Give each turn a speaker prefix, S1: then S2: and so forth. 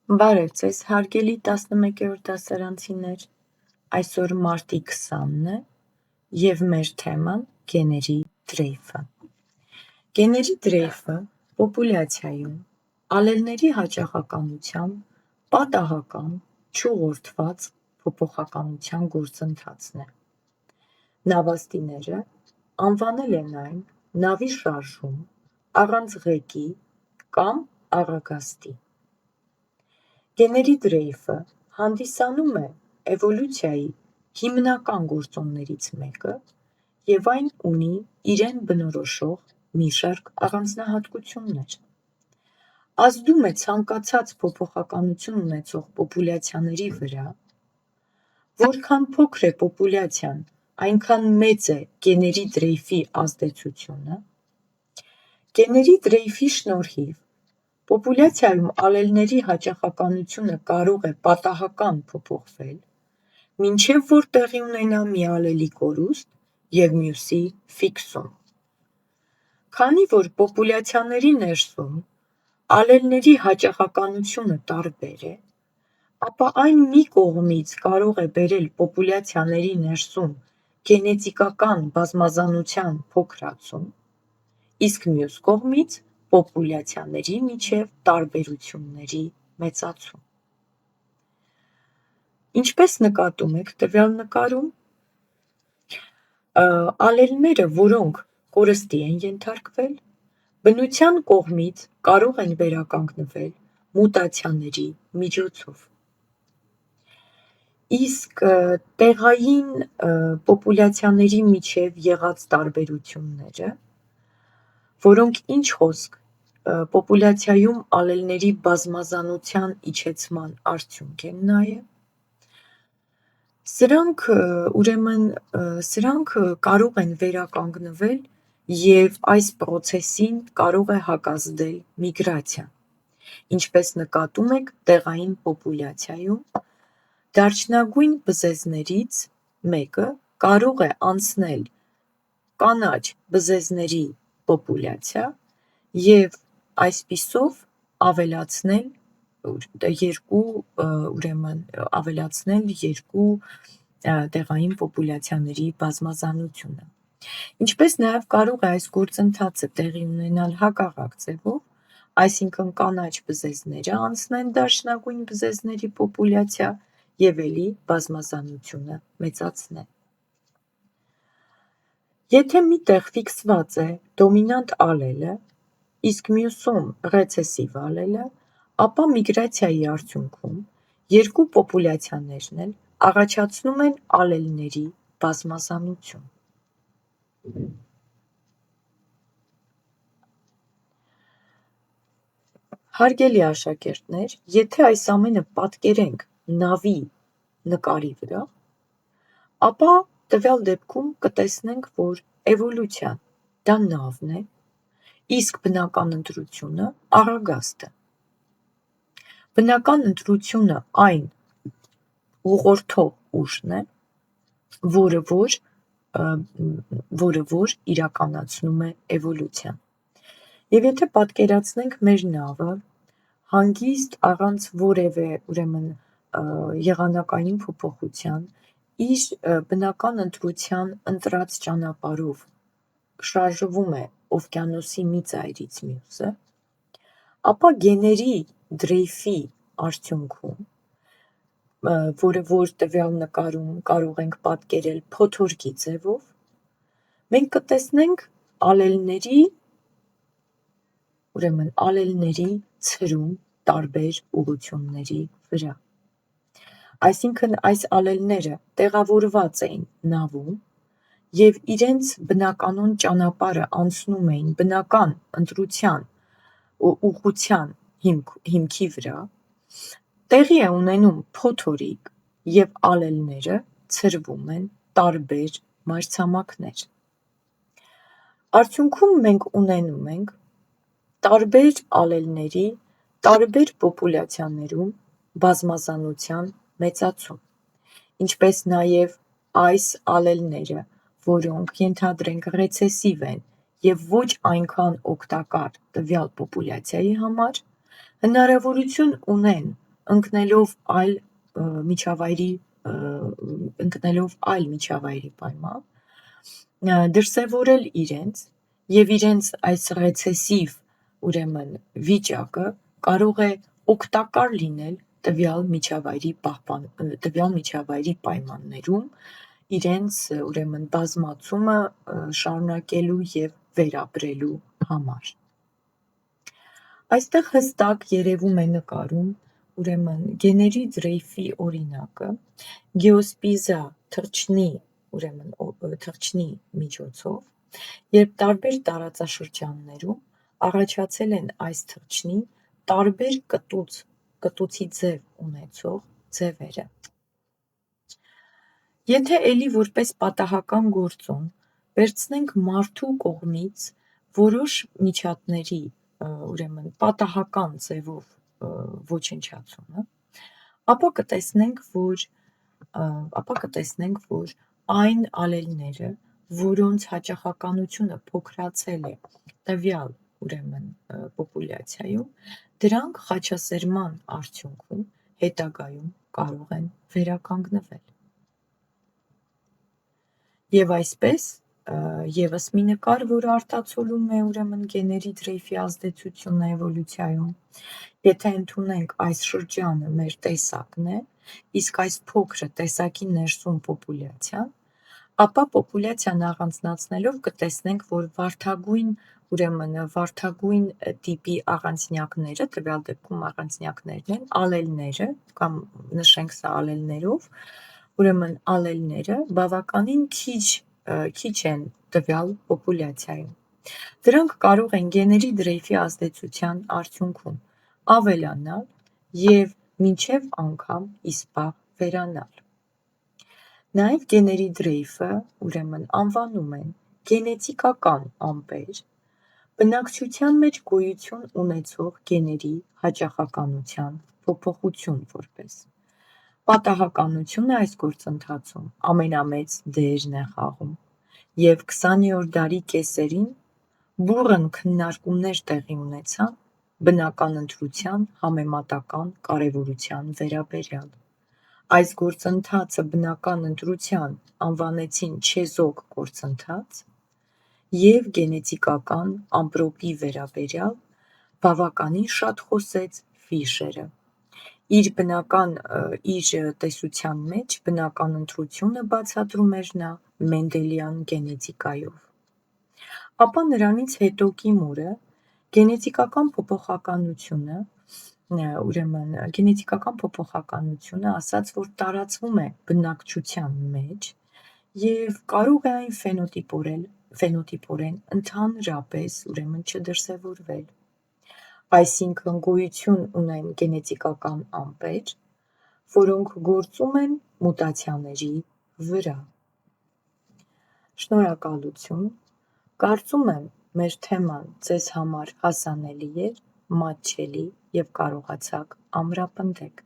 S1: Բարև ձեզ, հարգելի 11-րդ դասարանցիներ, այսօր մարտի 20-ն է և մեր թեման գեների դրեյֆը։ Գեների դրեյֆը պոպուլյացիայում ալելների հաճախականության պատահական, չուղղորդված փոփոխականության գործընթացն է։ Նավաստիները անվանել են այն նավի շարժում առանց ղեկի կամ առագաստի։ Գեների դրեյֆը հանդիսանում է էվոլյուցիայի հիմնական գործոններից մեկը և այն ունի իրեն բնորոշող մի շարք առանձնահատկություններ։ Ազդում է ցանկացած փոփոխականություն ունեցող պոպուլյացիաների վրա, որքան փոքր է պոպուլյացիան, այնքան մեծ է գեների դրեյֆի ազդեցությունը։ Գեների դրեյֆի շնորհիվ պոպուլյացիայում ալելների հաճախականությունը կարող է պատահական փոփոխվել, մինչև որ տեղի ունենա մի ալելի կորուստ և մյուսի ֆիքսում։ Քանի որ պոպուլյացիաների ներսում ալելների հաճախականությունը տարբեր է, ապա այն մի կողմից կարող է բերել պոպուլյացիաների ներսում գենետիկական բազմազանության փոքրացում, իսկ մյուս կողմից պոպուլյացիաների միջև տարբերությունների մեծացում։ Ինչպես նկատում եք տվյալ նկարում, ալելները, որոնք կորստի են ենթարկվել, բնության կողմից կարող են վերականգնվել մուտացիաների միջոցով։ Իսկ տեղային պոպուլյացիաների միջև եղած տարբերությունները, որոնք ինչ խոսք պոպուլյացիայում ալելների բազմազանության իջեցման արդյունք են նաև, սրանք կարող են վերականգնվել և այս պրոցեսին կարող է հակազդել միգրացիան։ Ինչպես նկատում եք տեղային պոպուլյացիայում, դարչնագույն բզեզներից մեկը կարող է անցնել կանաչ բզեզների պոպուլյացիա և այսպիսով ավելացնել երկու տեղային պոպուլյացիաների բազմազանությունը։ Ինչպես նաև կարող է այս գործընթացը տեղի ունենալ հակառակ ձևով, այսինքն կանաչ բզեզները անցնեն դարչնագույն բզեզների պոպուլյացիա և էլի բազմազանությունը մեծացնեն։ Եթե մի տեղ ֆիքսված է դոմինանտ ալելը, իսկ մյուսում ռեցեսիվ ալելը, ապա միգրացիայի արդյունքում երկու պոպուլյացիաներն էլ առաջացնում են ալելների բազմազանություն։ Հարգելի աշակերտներ, եթե այս ամենը պատկերենք նավի նկարի վրա, ապա տվյալ դեպքում կտեսնենք, որ էվոլյուցիան դա նավն է, իսկ բնական ընտրությունը առագաստը։ Բնական ընտրությունը այն ուղղորդող ուժն է, որը որ իրականացնում է էվոլյուցիան։ Եվ եթե պատկերացնենք մեր նավը հանգիստ առանց որևէ եղանակային փոփոխության, իր բնական ընտրության ընտրած ճանապարհով շարժվում է օվկիանոսի մի ծայրից մյուսը, ապա գեների դրեյֆի արդյունքում, որը որ տվյալ նկարում կարող ենք պատկերել փոթորկի ձևով, մենք կտեսնենք ալելների ցրում տարբեր ուղղությունների վրա։ Այսինքն այս ալելները տեղավորված էին նավում և իրենց բնականոն ճանապարհը անցնում էին բնական ընտրության ուղղության հիմքի վրա, տեղի է ունենում փոթորիկ և ալելները ցրվում են տարբեր մայրցամաքներ։ Արդյունքում մենք ունենում ենք տարբեր ալելների տարբեր պոպուլյացիաներում բազմազանության մեծացում, ինչպես նաև այս ալելները, որոնք ենթադրենք ռեցեսիվ են և ոչ այնքան օգտակար տվյալ պոպուլյացիայի համար, հնարավորություն ունեն ընկնելով այլ միջավայրի պայման, դրսևորել իրենց եւ իրենց այս ռեցեսիվ ուրեմն վիճակը կարող է օգտակար լինել տվյալ միջավայրի պայմաններում իրենց ուրեմն բազմացումը շարունակելու եւ վերապրելու համար։ Այստեղ հստակ երևում է նկարում ուրեմն գեների դրեյֆի օրինակը գեոսպիզա թռչնի միջոցով, երբ տարբեր տարածաշրջաններում առաջացել են այս թռչնի տարբեր կտուցի ձև ունեցող ձևերը։ Եթե էլի որպես պատահական գործոն վերցնենք մարդու կողմից որոշ միջատների ուրեմն պատահական ձևով ոչնչացումը, ապա կտեսնենք, որ այն ալելները, որոնց հաճախականությունը փոքրացել է տվյալ ուրեմն պոպուլյացիայում, դրանք խաչասերման արդյունքում հետագայում կարող են վերականգնվել։ Եվ այսպես եւս մի նկար, որը արտացոլում է ուրեմն գեների դրեյֆի ազդեցությունը էվոլյուցիայում։ Եթե ընդունենք այս շրջանը մեր տեսակն է, իսկ այս փոքրը տեսակի ներսում պոպուլյացիան, ապա պոպուլյացիան առանձնացնելով կտեսնենք, որ վարդագույն տիպի առանձնյակները, տվյալ դեպքում առանձնյակներն են ալելները, կամ նշենք սա ալելներով, ուրեմն ալելները բավականին քիչ են տվյալ պոպուլյացիայում։ Դրանք կարող են գեների դրեյֆի ազդեցության արդյունքում ավելանալ եւ մինչև անգամ իսպառ վերանալ։ Նաեւ գեների դրեյֆը ուրեմն անվանում են գենետիկական ամպեր, բնակչության մեջ գոյություն ունեցող գեների հաճախականության փոփոխություն որպես։ Պատահականությունը այս գործընթացում ամենամեծ դերն է խաղում, եւ 20-րդ դարի կեսերին բուռն քննարկումներ տեղի ունեցան բնական ընտրության համեմատական կարեւորության վերաբերյալ։ Այս գործընթացը բնական ընտրության անվանեցին չեզոք գործընթաց եւ գենետիկական ամպրոպի վերաբերյալ բավականին շատ խոսեց Ֆիշերը։ Իր տեսության մեջ բնական ընտրությունը բացատրում էր նա մենդելյան գենետիկայով։ Ապա նրանից հետո Կիմուրը գենետիկական փոփոխականությունը ասաց, որ տարածվում է բնակչության մեջ եւ կարող է այն ֆենոտիպորեն ընդհանրապես ուրեմն չդրսևորվել։ Այսինքն գոյություն ունեն գենետիկական ամպեր, որոնք գործում են մուտացիաների վրա։ Շնորհակալություն, կարծում եմ մեր թեման ձեզ համար հասանելի էր, մատչելի եւ կարողացաք ամրապնդեք։